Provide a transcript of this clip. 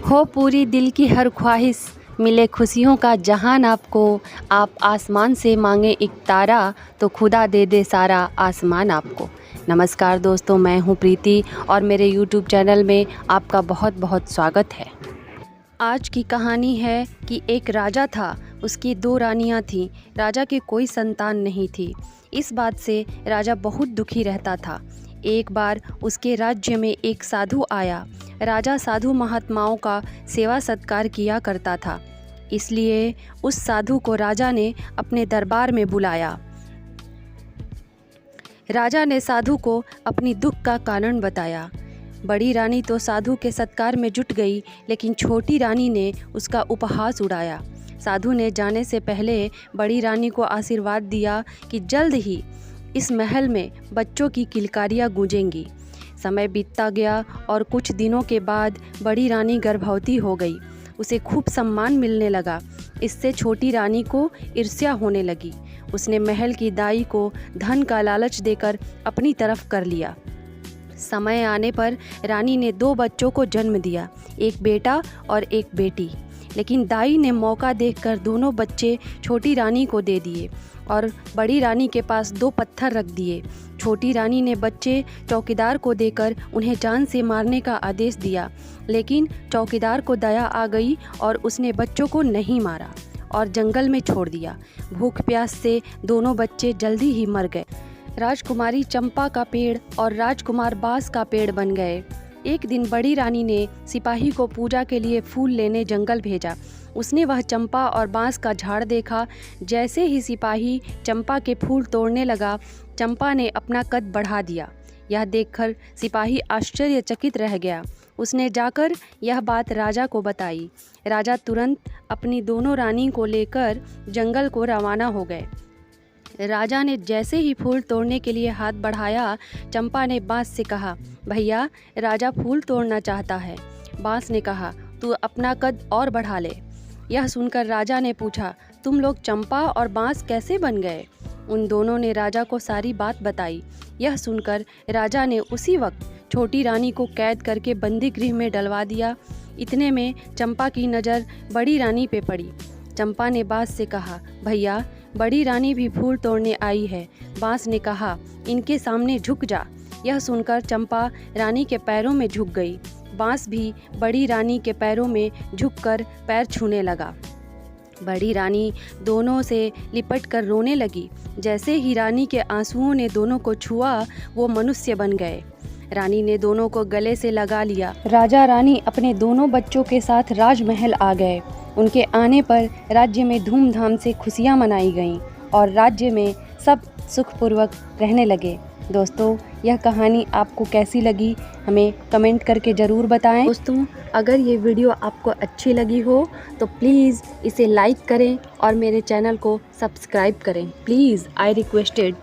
हो पूरी दिल की हर ख्वाहिश, मिले खुशियों का जहान आपको। आप आसमान से मांगे एक तारा, तो खुदा दे दे सारा आसमान आपको। नमस्कार दोस्तों, मैं हूं प्रीति और मेरे YouTube चैनल में आपका बहुत बहुत स्वागत है। आज की कहानी है कि एक राजा था, उसकी 2 रानियां थीं। राजा की कोई संतान नहीं थी। इस बात से राजा बहुत दुखी रहता था। एक बार उसके राज्य में एक साधु आया। राजा साधु महात्माओं का सेवा सत्कार किया करता था, इसलिए उस साधु को राजा ने अपने दरबार में बुलाया। राजा ने साधु को अपनी दुख का कारण बताया। बड़ी रानी तो साधु के सत्कार में जुट गई, लेकिन छोटी रानी ने उसका उपहास उड़ाया। साधु ने जाने से पहले बड़ी रानी को आशीर्वाद दिया कि जल्द ही इस महल में बच्चों की किलकारियाँ गूंजेंगी। समय बीतता गया और कुछ दिनों के बाद बड़ी रानी गर्भवती हो गई। उसे खूब सम्मान मिलने लगा। इससे छोटी रानी को ईर्ष्या होने लगी। उसने महल की दाई को धन का लालच देकर अपनी तरफ कर लिया। समय आने पर रानी ने 2 बच्चों को जन्म दिया, एक बेटा और एक बेटी। लेकिन दाई ने मौका देखकर दोनों बच्चे छोटी रानी को दे दिए और बड़ी रानी के पास 2 पत्थर रख दिए। छोटी रानी ने बच्चे चौकीदार को देकर उन्हें जान से मारने का आदेश दिया, लेकिन चौकीदार को दया आ गई और उसने बच्चों को नहीं मारा और जंगल में छोड़ दिया। भूख प्यास से दोनों बच्चे जल्दी ही मर गए। राजकुमारी चंपा का पेड़ और राजकुमार बांस का पेड़ बन गए। एक दिन बड़ी रानी ने सिपाही को पूजा के लिए फूल लेने जंगल भेजा। उसने वह चंपा और बांस का झाड़ देखा। जैसे ही सिपाही चंपा के फूल तोड़ने लगा, चंपा ने अपना कद बढ़ा दिया। यह देखकर सिपाही आश्चर्यचकित रह गया। उसने जाकर यह बात राजा को बताई। राजा तुरंत अपनी दोनों रानी को लेकर जंगल को रवाना हो गए। राजा ने जैसे ही फूल तोड़ने के लिए हाथ बढ़ाया, चंपा ने बांस से कहा, भैया राजा फूल तोड़ना चाहता है। बांस ने कहा, तू अपना कद और बढ़ा ले। यह सुनकर राजा ने पूछा, तुम लोग चंपा और बांस कैसे बन गए? उन दोनों ने राजा को सारी बात बताई। यह सुनकर राजा ने उसी वक्त छोटी रानी को कैद करके बंदी गृह में डलवा दिया। इतने में चंपा की नज़र बड़ी रानी पे पड़ी। चंपा ने बांस से कहा, भैया बड़ी रानी भी फूल तोड़ने आई है। बांस ने कहा, इनके सामने झुक जा। यह सुनकर चंपा रानी के पैरों में झुक गई। बांस भी बड़ी रानी के पैरों में झुककर पैर छूने लगा। बड़ी रानी दोनों से लिपट कर रोने लगी। जैसे ही रानी के आंसुओं ने दोनों को छुआ, वो मनुष्य बन गए। रानी ने दोनों को गले से लगा लिया। राजा रानी अपने दोनों बच्चों के साथ राजमहल आ गए। उनके आने पर राज्य में धूमधाम से खुशियां मनाई गईं और राज्य में सब सुखपूर्वक रहने लगे। दोस्तों, यह कहानी आपको कैसी लगी, हमें कमेंट करके ज़रूर बताएं। दोस्तों, अगर ये वीडियो आपको अच्छी लगी हो तो प्लीज़ इसे लाइक करें और मेरे चैनल को सब्सक्राइब करें। Please, I requested.